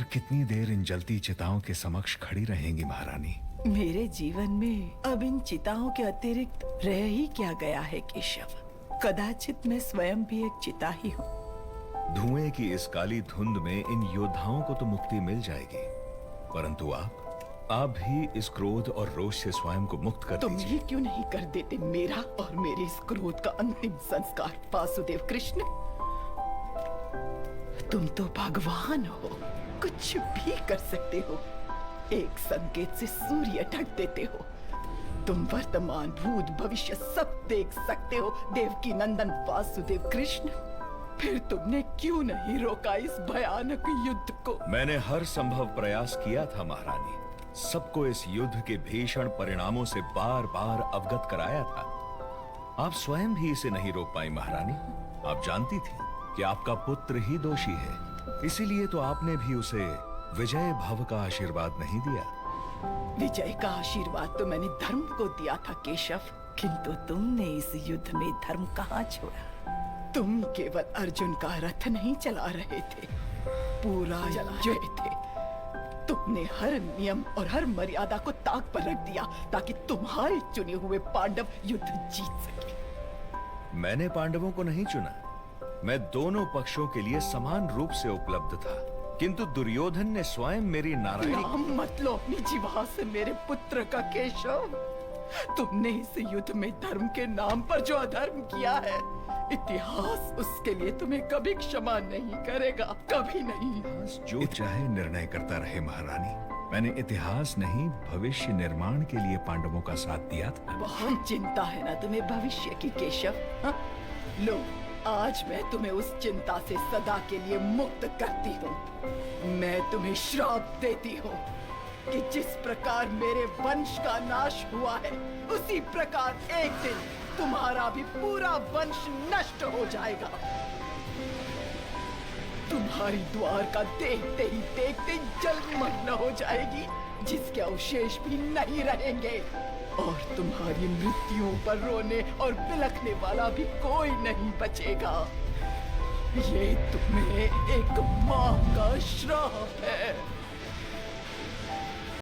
और कितनी देर इन जलती चिताओं के समक्ष खड़ी रहेंगी महारानी? मेरे जीवन में अब इन चिताओं के अतिरिक्त रह ही क्या गया है केशव। कदाचित मैं स्वयं भी एक चिता ही हूँ। धुएं की इस काली धुंध में इन योद्धाओं को तो मुक्ति मिल जाएगी, परंतु आप भी इस क्रोध और रोष से स्वयं को मुक्त कर तुम दीजिए। ये क्यों नहीं कर देते मेरा और मेरे इस क्रोध का अंतिम संस्कार वासुदेव कृष्ण? तुम तो भगवान हो, कुछ भी कर सकते हो। एक संकेत से सूर्य ढक देते हो। तुम वर्तमान भूत भविष्य सब देख सकते हो देवकी नंदन वासुदेव कृष्ण। फिर तुमने क्यों नहीं रोका इस भयानक युद्ध को? मैंने हर संभव प्रयास किया था महारानी, सबको इस युद्ध के भीषण परिणामों से बार बार अवगत कराया था। आप स्वयं भी इसे नहीं रोक पाई महारानी। आप जानती थी कि आपका पुत्र ही दोषी है, इसीलिए तो आपने भी उसे विजय भव का आशीर्वाद नहीं दिया। विजय का आशीर्वाद तो मैंने धर्म को दिया था केशव, किंतु तुमने इस युद्ध में धर्म कहाँ छोड़ा? तुम केवल अर्जुन का रथ नहीं चला रहे थे, पूरा जय थे। तुमने हर नियम और हर मर्यादा को ताक पर रख दिया ताकि तुम्हारे चुने हुए पांडव युद्ध जीत सके। मैंने पांडवों को नहीं चुना, मैं दोनों पक्षों के लिए समान रूप से उपलब्ध था, किंतु दुर्योधन ने स्वयं मेरी नारायणी। नाम मत लो अपनी जीवा से मेरे पुत्र का केशव। तुमने इस युद्ध में धर्म के नाम पर जो अधर्म किया है, इतिहास उसके लिए तुम्हें कभी क्षमा नहीं करेगा, कभी नहीं। जो चाहे निर्णय करता रहे महारानी, मैंने इतिहास नहीं भविष्य निर्माण के लिए पांडवों का साथ दिया था। बहुत चिंता है ना तुम्हें भविष्य की केशव? हाँ? लो, आज मैं तुम्हें उस चिंता से सदा के लिए मुक्त करती हूँ। मैं तुम्हें श्राप देती हूँ कि जिस प्रकार मेरे वंश का नाश हुआ है, उसी प्रकार एक दिन तुम्हारा भी पूरा वंश नष्ट हो जाएगा। तुम्हारी द्वारका देखते ही देखते जलमग्न हो जाएगी, जिसके अवशेष भी नहीं रहेंगे, और तुम्हारी मृत्युओं पर रोने और बिलखने वाला भी कोई नहीं बचेगा। ये तुम्हें एक माँ का श्राप है।